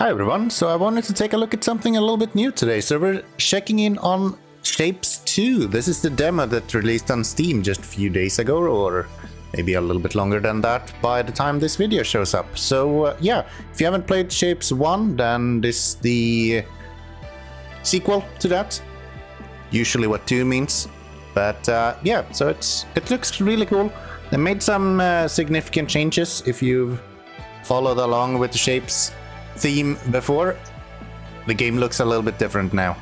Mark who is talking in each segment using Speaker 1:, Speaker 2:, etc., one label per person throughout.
Speaker 1: Hi everyone, so I wanted to take a look at something a little bit new today. So we're checking in on Shapez 2. This is the demo that released on Steam just a few days ago, or maybe a little bit longer than that by the time this video shows up. So yeah, if you haven't played Shapez 1, then this is the sequel to that. Usually what 2 means. But yeah, so it looks really cool. They made some significant changes. If you've followed along with the Shapez theme before, the game looks a little bit different now.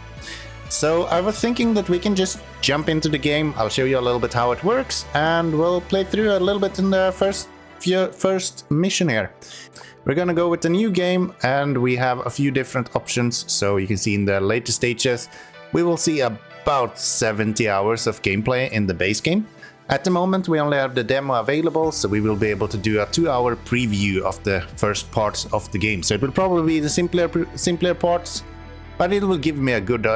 Speaker 1: So I was thinking that we can just jump into the game. I'll show you a little bit how it works, and we'll play through a little bit in the first mission here. We're gonna go with the new game, and we have a few different options. So you can see in the later stages, we will see about 70 hours of gameplay in the base game. At the moment, we only have the demo available, so we will be able to do a 2-hour preview of the first parts of the game. So it will probably be the simpler parts, but it will give me a good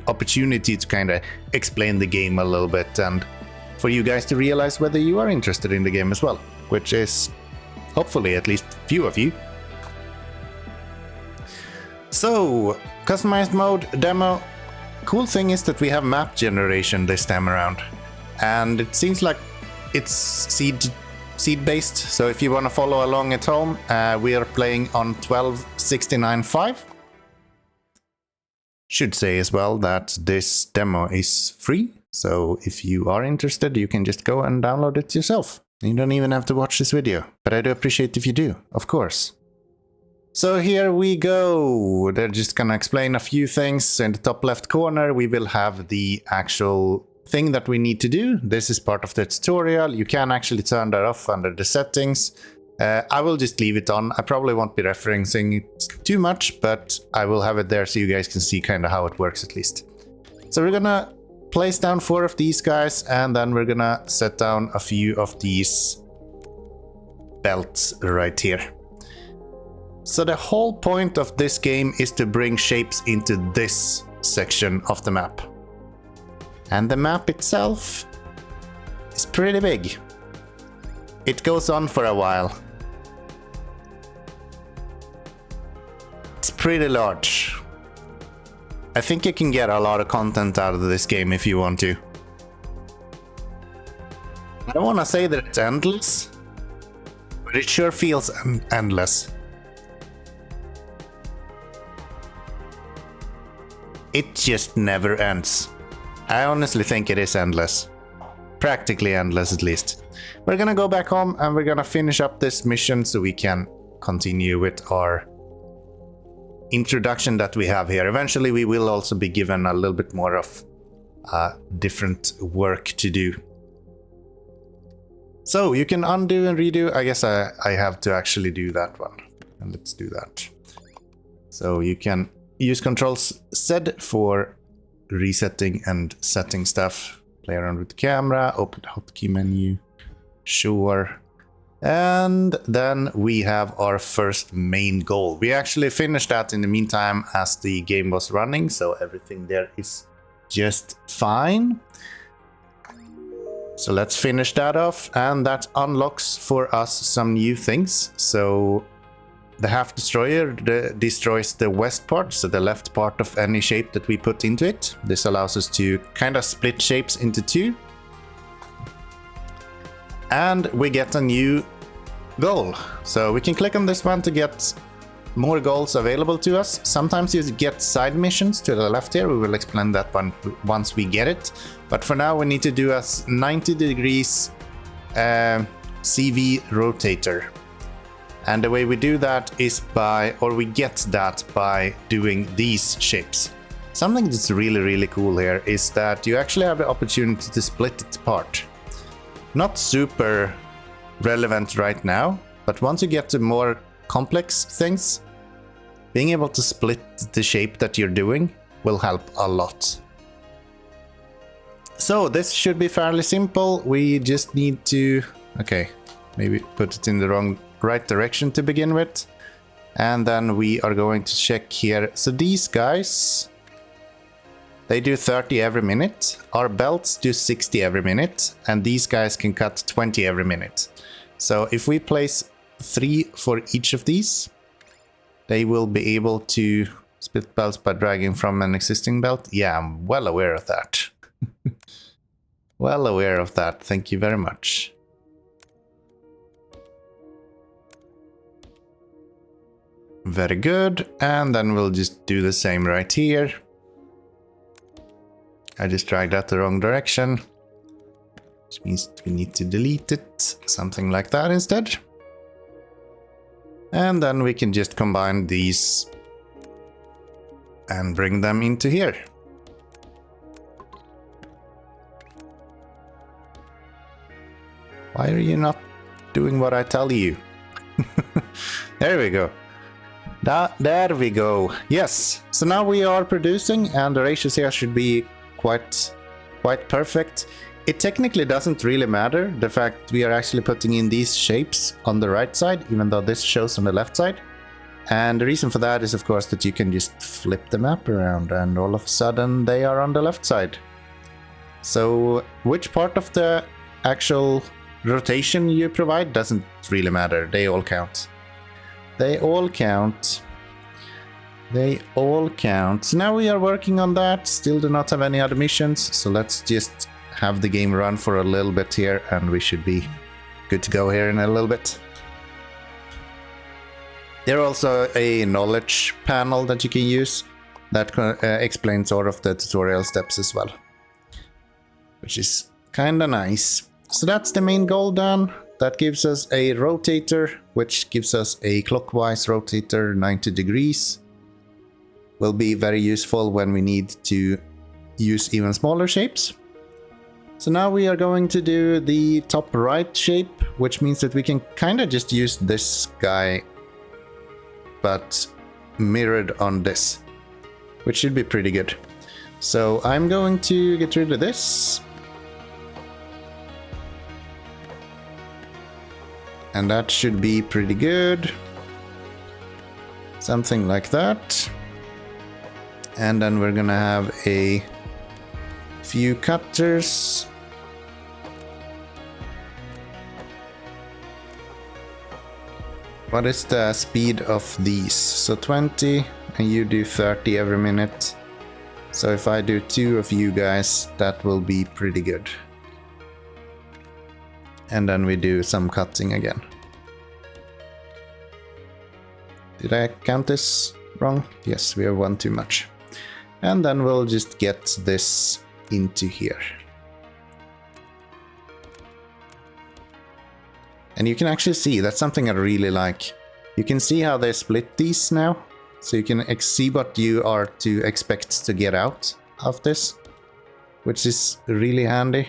Speaker 1: opportunity to kind of explain the game a little bit, and for you guys to realize whether you are interested in the game as well, which is hopefully at least a few of you. So, customized mode, demo. Cool thing is that we have map generation this time around. And it seems like it's seed based, so if you want to follow along at home, we are playing on 12.69.5. Should say as well that this demo is free, so if you are interested, you can just go and download it yourself. You don't even have to watch this video, but I do appreciate if you do, of course. So here we go. They're just gonna explain a few things. So in the top left corner, we will have the actual thing that we need to do. This is part of the tutorial. You can actually turn that off under the settings. I will just leave it on. I probably won't be referencing it too much, but I will have it there so you guys can see kind of how it works at least. So we're gonna place down 4 of these guys, and then we're gonna set down a few of these belts right here. So the whole point of this game is to bring shapes into this section of the map. And the map itself is pretty big. It goes on for a while. It's pretty large. I think you can get a lot of content out of this game if you want to. I don't want to say that it's endless, but it sure feels endless. It just never ends. I honestly think it is endless. Practically endless, at least. We're gonna go back home and we're gonna finish up this mission so we can continue with our introduction that we have here. Eventually we will also be given a little bit more of different work to do. So you can undo and redo. I guess I have to actually do that one. And let's do that. So you can use Ctrl-Z for resetting and setting stuff. Play around with the camera, open the hotkey menu, sure. And then we have our first main goal. We actually finished that in the meantime as the game was running, so everything there is just fine. So let's finish that off, and that unlocks for us some new things. So the half destroyer destroys the west part, so the left part of any shape that we put into it. This allows us to kind of split shapes into 2. And we get a new goal. So we can click on this one to get more goals available to us. Sometimes you get side missions to the left here. We will explain that one once we get it. But for now we need to do a 90 degrees CV rotator. And the way we do that is we get that by doing these shapes. Something that's really cool here is that you actually have the opportunity to split it apart. Not super relevant right now, but once you get to more complex things, being able to split the shape that you're doing will help a lot. So this should be fairly simple. We just need to, maybe put it in the right direction to begin with, and then we are going to check here. So these guys, they do 30 every minute. Our belts do 60 every minute, and these guys can cut 20 every minute. So if we place 3 for each of these, they will be able to split belts by dragging from an existing belt. Yeah, I'm well aware of that. Well aware of that, thank you very much. Very good, and then we'll just do the same right here. I just dragged that the wrong direction, which means we need to delete it, something like that instead. And then we can just combine these and bring them into here. Why are you not doing what I tell you? There we go. There we go. Yes, so now we are producing and the ratios here should be quite perfect. It technically doesn't really matter the fact we are actually putting in these shapes on the right side, even though this shows on the left side. And the reason for that is of course that you can just flip the map around and all of a sudden they are on the left side. So which part of the actual rotation you provide doesn't really matter, they all count. They all count. They all count. So now we are working on that. Still do not have any other missions. So let's just have the game run for a little bit here and we should be good to go here in a little bit. There's also a knowledge panel that you can use that explains all of the tutorial steps as well, which is kind of nice. So that's the main goal done. That gives us a rotator, which gives us a clockwise rotator 90 degrees. Will be very useful when we need to use even smaller shapes. So now we are going to do the top right shape, which means that we can kind of just use this guy, but mirrored on this, which should be pretty good. So I'm going to get rid of this. And that should be pretty good. Something like that. And then we're gonna have a few cutters. What is the speed of these? So 20 and you do 30 every minute. So if I do 2 of you guys, that will be pretty good. And then we do some cutting again. Did I count this wrong? Yes, we have one too much. And then we'll just get this into here. And you can actually see, that's something I really like. You can see how they split these now. So you can see what you are to expect to get out of this, which is really handy.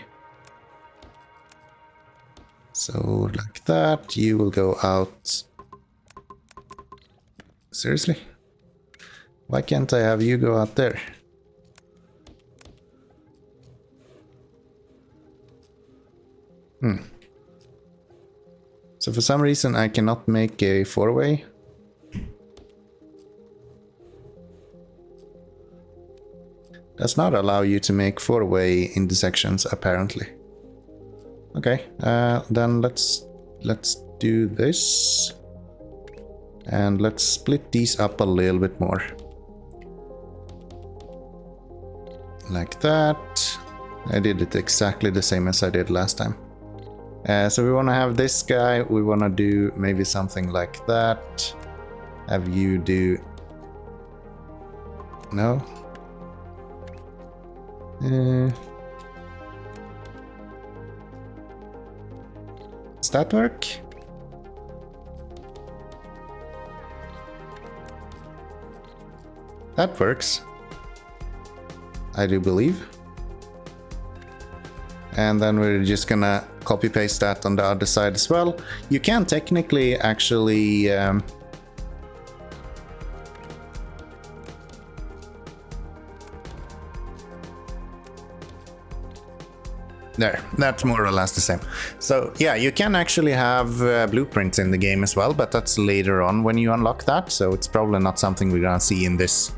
Speaker 1: So like that, you will go out. Seriously? Why can't I have you go out there? So for some reason I cannot make a 4-way. Does not allow you to make 4-way intersections apparently. Okay, then let's do this. And let's split these up a little bit more. Like that. I did it exactly the same as I did last time. So we want to have this guy. We want to do maybe something like that. Have you do... No? Does that work? That works. I do believe. And then we're just gonna copy paste that on the other side as well. You can technically actually there, that's more or less the same. So yeah, you can actually have blueprints in the game as well, but that's later on when you unlock that. So it's probably not something we're gonna see in this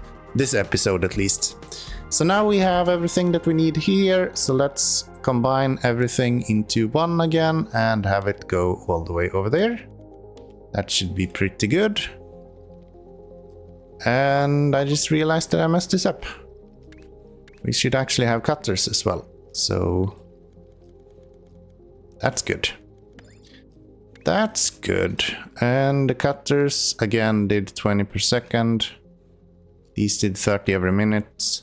Speaker 1: episode at least. So now we have everything that we need here. So let's combine everything into one again and have it go all the way over there. That should be pretty good. And I just realized that I messed this up. We should actually have cutters as well. So that's good. That's good. And the cutters again did 20 per second. These did 30 every minute.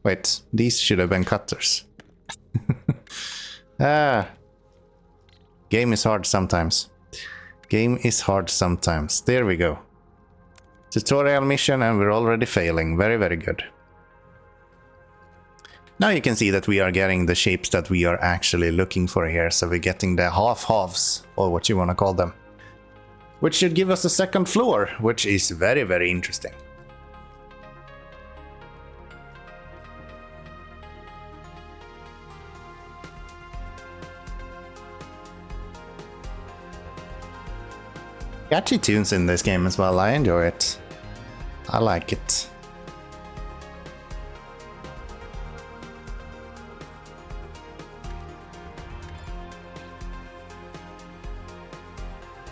Speaker 1: Wait, these should have been cutters. Game is hard sometimes. Game is hard sometimes. There we go. Tutorial mission and we're already failing. Very, very good. Now you can see that we are getting the shapes that we are actually looking for here. So we're getting the half-halves, or what you want to call them. Which should give us a second floor, which is very, very interesting. Catchy tunes in this game as well. I enjoy it. I like it.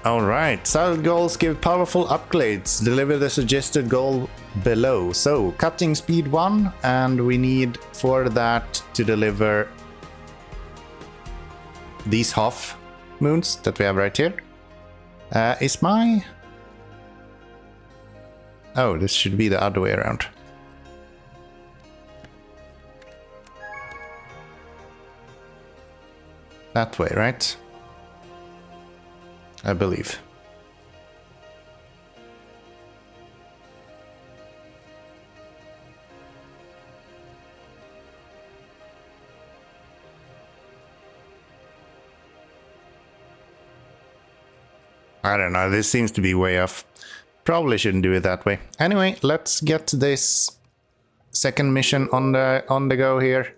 Speaker 1: Alright, solid goals give powerful upgrades. Deliver the suggested goal below. So, cutting speed 1, and we need for that to deliver these half moons that we have right here. Is my... Oh, this should be the other way around. That way, right? I believe. I don't know, this seems to be way off. Probably shouldn't do it that way. Anyway, let's get this second mission on the go here.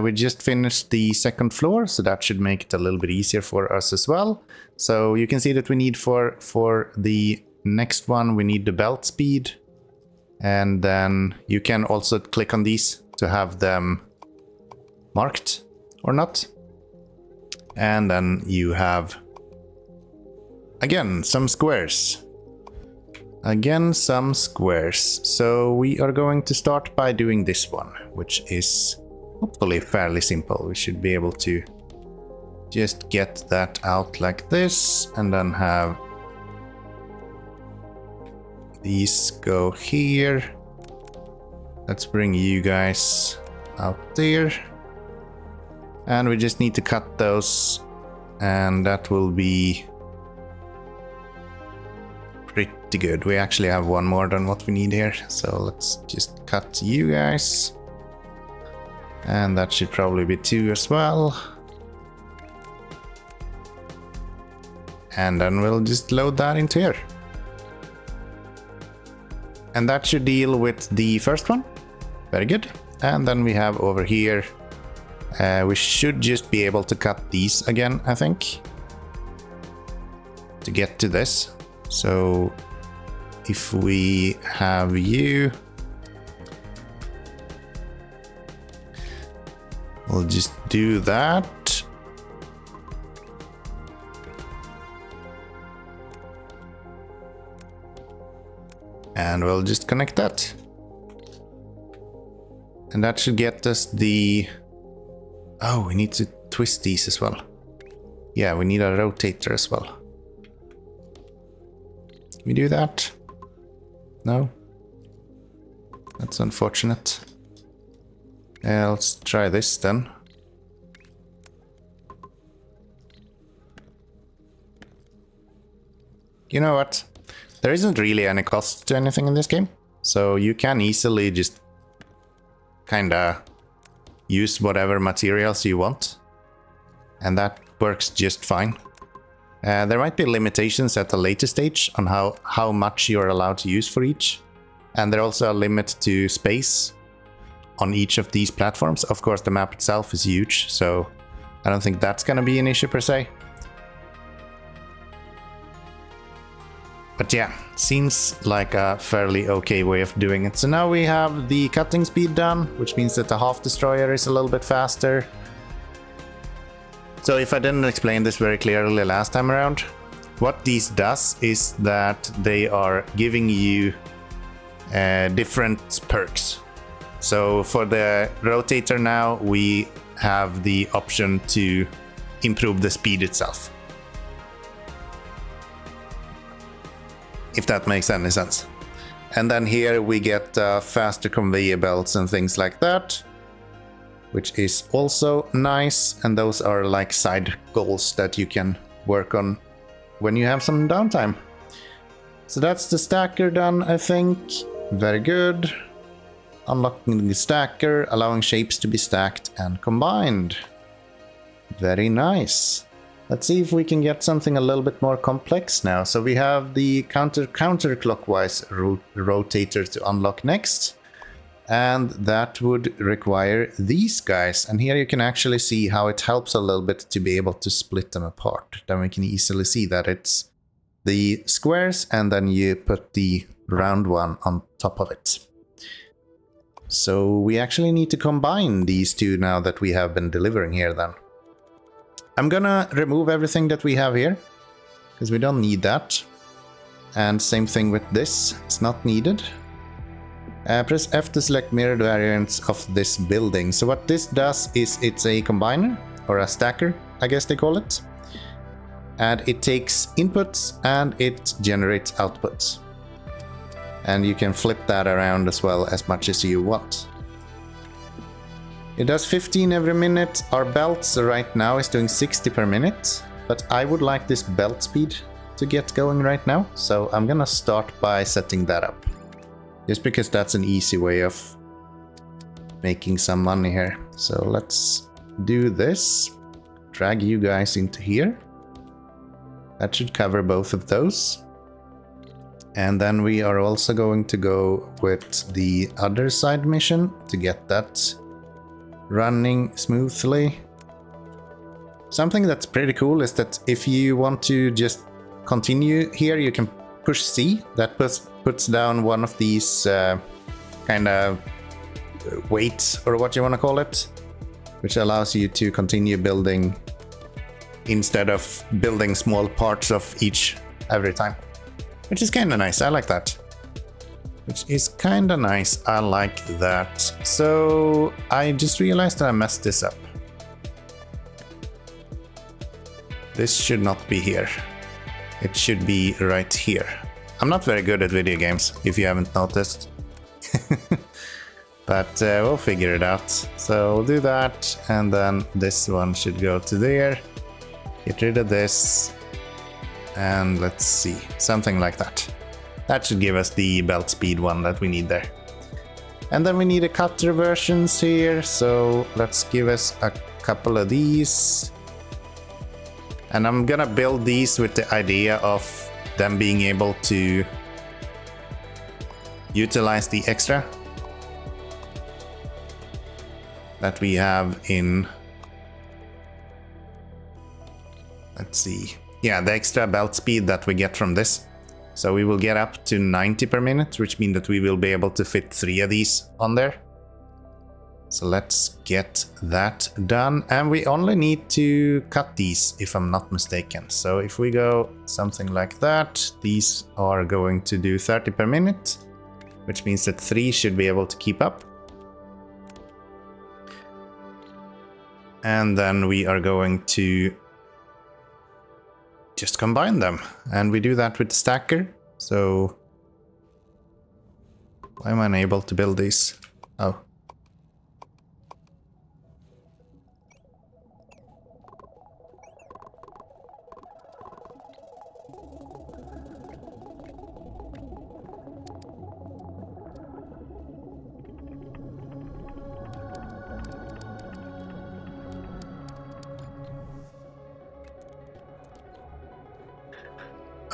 Speaker 1: We just finished the second floor, so that should make it a little bit easier for us as well. So you can see that we need for the next one, we need the belt speed. And then you can also click on these to have them marked or not. And then you have, again, some squares. Again, some squares. So we are going to start by doing this one, which is hopefully fairly simple. We should be able to just get that out like this, and then have these go here. Let's bring you guys out there. And we just need to cut those, and that will be pretty good. We actually have one more than what we need here, so let's just cut you guys. And that should probably be 2 as well. And then we'll just load that into here. And that should deal with the first one. Very good. And then we have over here, we should just be able to cut these again, I think, to get to this. So if we have you, we'll just do that. And we'll just connect that. And that should get us the... Oh, we need to twist these as well. Yeah, we need a rotator as well. Can we do that? No? That's unfortunate. Let's try this then. You know what? There isn't really any cost to anything in this game, so you can easily just kinda use whatever materials you want, and that works just fine. There might be limitations at a later stage on how much you're allowed to use for each, and there's also a limit to space on each of these platforms. Of course, the map itself is huge, so I don't think that's gonna be an issue per se. But yeah, seems like a fairly okay way of doing it. So now we have the cutting speed done, which means that the half destroyer is a little bit faster. So if I didn't explain this very clearly last time around, what these does is that they are giving you different perks. So for the rotator now, we have the option to improve the speed itself. If that makes any sense. And then here we get faster conveyor belts and things like that, which is also nice. And those are like side goals that you can work on when you have some downtime. So that's the stacker done, I think. Very good. Unlocking the stacker, allowing shapes to be stacked and combined. Very nice. Let's see if we can get something a little bit more complex now. So we have the counterclockwise rotator to unlock next. And that would require these guys. And here you can actually see how it helps a little bit to be able to split them apart. Then we can easily see that it's the squares and then you put the round one on top of it. So we actually need to combine these two now that we have been delivering here then. I'm gonna remove everything that we have here, because we don't need that. And same thing with this, it's not needed. Press F to select mirrored variants of this building. So what this does is it's a combiner, or a stacker, I guess they call it. And it takes inputs and it generates outputs. And you can flip that around as well as much as you want. It does 15 every minute. Our belts right now is doing 60 per minute, but I would like this belt speed to get going right now. So I'm gonna start by setting that up. Just because that's an easy way of making some money here. So let's do this. Drag you guys into here. That should cover both of those. And then we are also going to go with the other side mission to get that running smoothly. Something that's pretty cool is that if you want to just continue here, you can push C. That puts down one of these kind of weights, or what you want to call it, which allows you to continue building instead of building small parts of each every time. Which is kind of nice, I like that. I like that. So I just realized that I messed this up. This should not be here. It should be right here. I'm not very good at video games, if you haven't noticed. But we'll figure it out. So we'll do that, and then this one should go to there. Get rid of this. And let's see, something like that. That should give us the belt speed one that we need there. And then we need a cutter versions here, so let's give us a couple of these. And I'm gonna build these with the idea of them being able to utilize the extra that we have in, let's see, yeah, the extra belt speed that we get from this. So we will get up to 90 per minute, which means that we will be able to fit 3 of these on there. So let's get that done. And we only need to cut these, if I'm not mistaken. So if we go something like that, these are going to do 30 per minute, which means that 3 should be able to keep up. And then we are going to just combine them, and we do that with the stacker. So why am I unable to build these? Oh.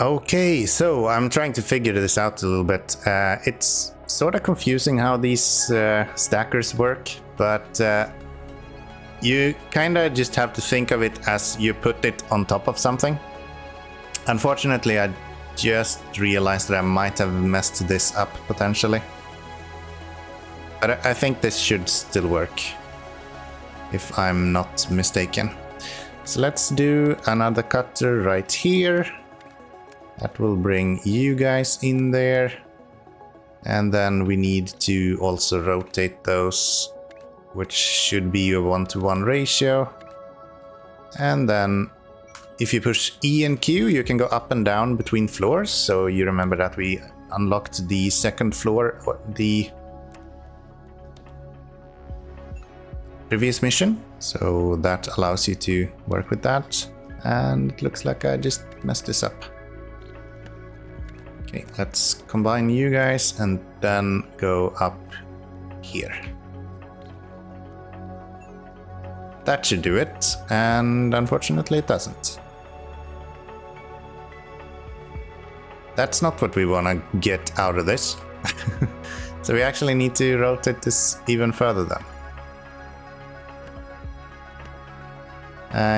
Speaker 1: Okay, so I'm trying to figure this out a little bit. It's sort of confusing how these stackers work, but you kind of just have to think of it as you put it on top of something. Unfortunately, I just realized that I might have messed this up potentially. But I think this should still work, if I'm not mistaken. So let's do another cutter right here. That will bring you guys in there. And then we need to also rotate those, which should be a 1-to-1 ratio. And then if you push E and Q, you can go up and down between floors. So you remember that we unlocked the second floor, the previous mission. So that allows you to work with that. And it looks like I just messed this up. Okay, let's combine you guys and then go up here. That should do it, and unfortunately it doesn't. That's not what we want to get out of this. So we actually need to rotate this even further then.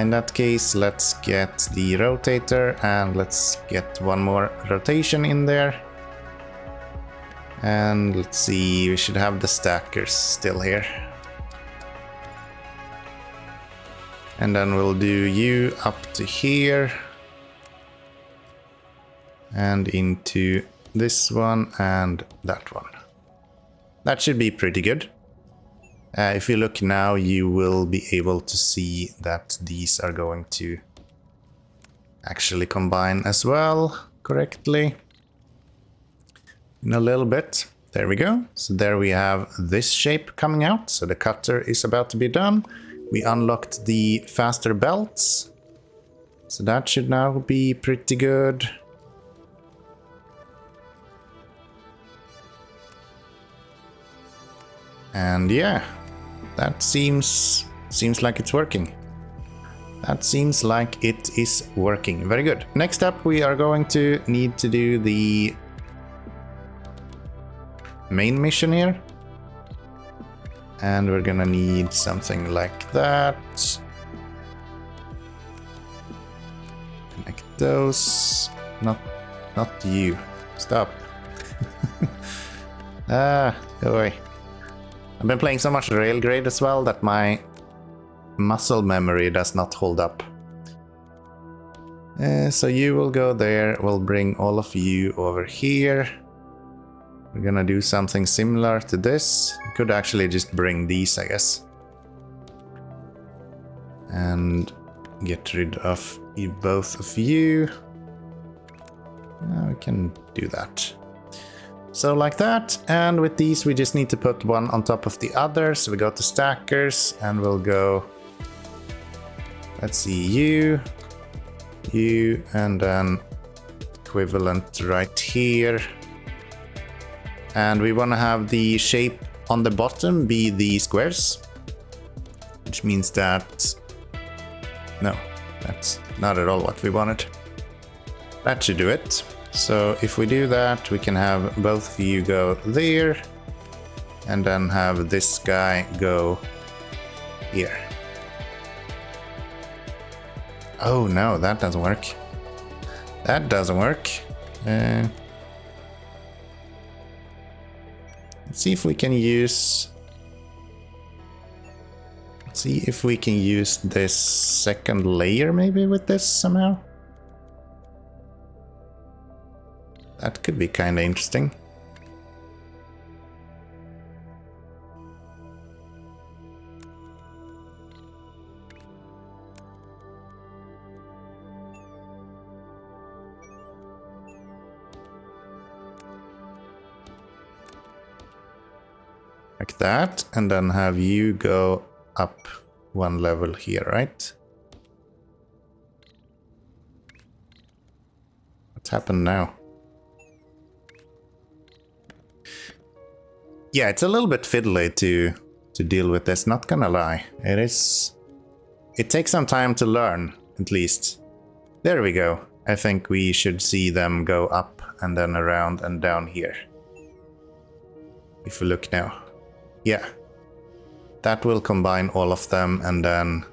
Speaker 1: In that case, let's get the rotator and let's get one more rotation in there. And let's see, we should have the stackers still here. And then we'll do you up to here. And into this one and that one. That should be pretty good. If you look now, you will be able to see that these are going to actually combine as well correctly in a little bit. There we go. So there we have this shape coming out. So the cutter is about to be done. We unlocked the faster belts. So that should now be pretty good. And yeah, that seems like it's working. That seems like it is working. Very good. Next up, we are going to need to do the main mission here. And we're gonna need something like that. Connect those. Not you. Stop. Go away. I've been playing so much Railgrade as well that my muscle memory does not hold up. So you will go there, we'll bring all of you over here. We're gonna do something similar to this. We could actually just bring these, I guess. And get rid of both of you. We can do that. So like that, and with these we just need to put one on top of the other. So we go to stackers and we'll go, let's see, you, and then equivalent right here. And we want to have the shape on the bottom be the squares, which means that, no, that's not at all what we wanted. That should do it. So if we do that, we can have both of you go there, and then have this guy go here. Oh no, that doesn't work. That doesn't work. Let's see if we can use... Let's see if we can use this second layer maybe with this somehow. That could be kind of interesting. Like that, and then have you go up one level here, right? What's happened now? Yeah, it's a little bit fiddly to deal with this, not gonna lie. It takes some time to learn, at least. There we go. I think we should see them go up and then around and down here. If we look now. Yeah. That will combine all of them, and then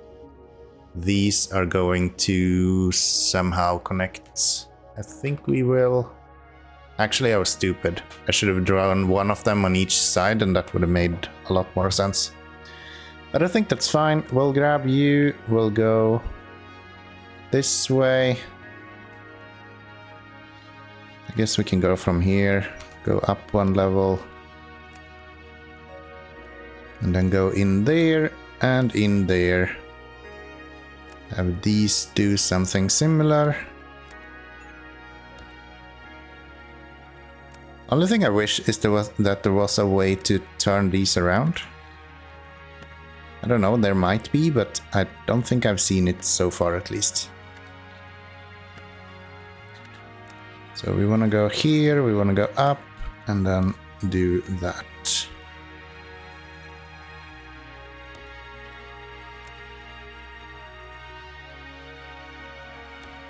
Speaker 1: these are going to somehow connect. I think we will... Actually, I was stupid. I should have drawn one of them on each side, and that would have made a lot more sense. But I think that's fine. We'll grab you. We'll go this way. I guess we can go from here Go up one level. And then go in there and in there. Have these do something similar. Only thing I wish is that there was a way to turn these around. I don't know, there might be, but I don't think I've seen it so far at least. So we want to go here, we want to go up, and then do that.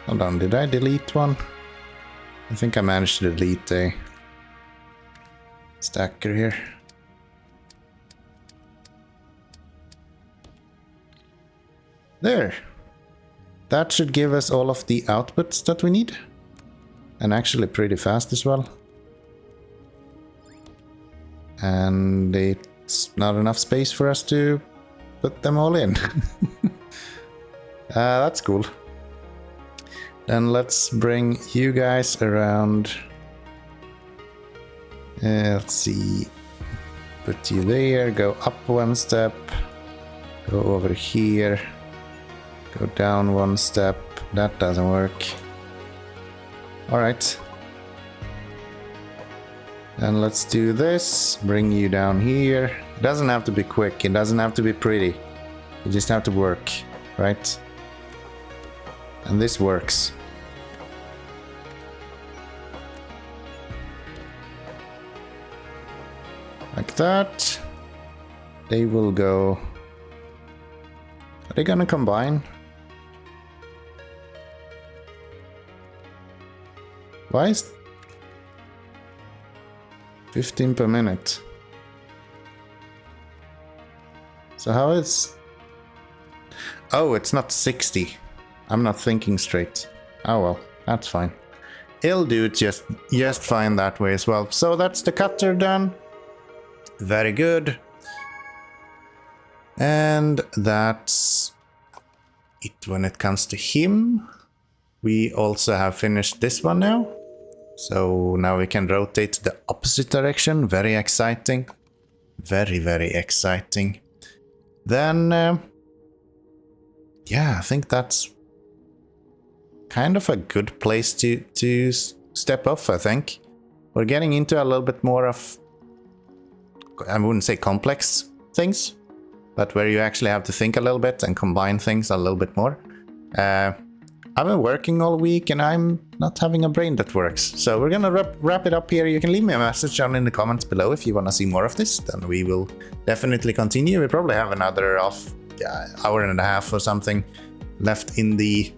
Speaker 1: Hold on, did I delete one? I think I managed to delete a stacker here. There. That should give us all of the outputs that we need. And actually pretty fast as well. And it's not enough space for us to put them all in. That's cool. Then let's bring you guys around. Let's see. Put you there, go up one step. Go over here. Go down one step. That doesn't work. Alright. And let's do this. Bring you down here. It doesn't have to be quick. It doesn't have to be pretty. You just have to work. Right? And this works. Like that. They will go... Are they gonna combine? Why is 15 per minute? So how is... Oh, it's not 60. I'm not thinking straight. Oh well, that's fine. It'll do just fine that way as well. So that's the cutter done. Very good. And that's it when it comes to him. We also have finished this one now. So now we can rotate the opposite direction. Very exciting. Very, very exciting. Then, yeah, I think that's kind of a good place to step off, I think. We're getting into a little bit more of, I wouldn't say complex things, but where you actually have to think a little bit and combine things a little bit more. I've been working all week and I'm not having a brain that works. So we're gonna wrap it up here. You can leave me a message down in the comments below if you want to see more of this. Then we will definitely continue. We probably have another hour and a half or something left in the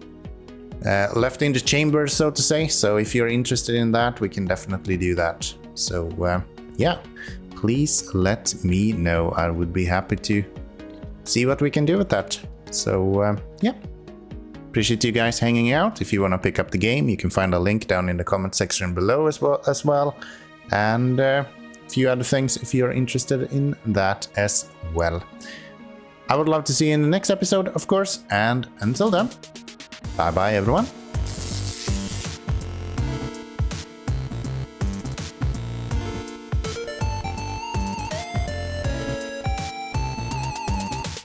Speaker 1: chamber, so to say. So if you're interested in that, we can definitely do that. So yeah, please let me know. I would be happy to see what we can do with that. So yeah. Appreciate you guys hanging out. If you want to pick up the game, you can find a link down in the comment section below as well. And a few other things if you're interested in that as well. I would love to see you in the next episode, of course. And until then, bye bye everyone.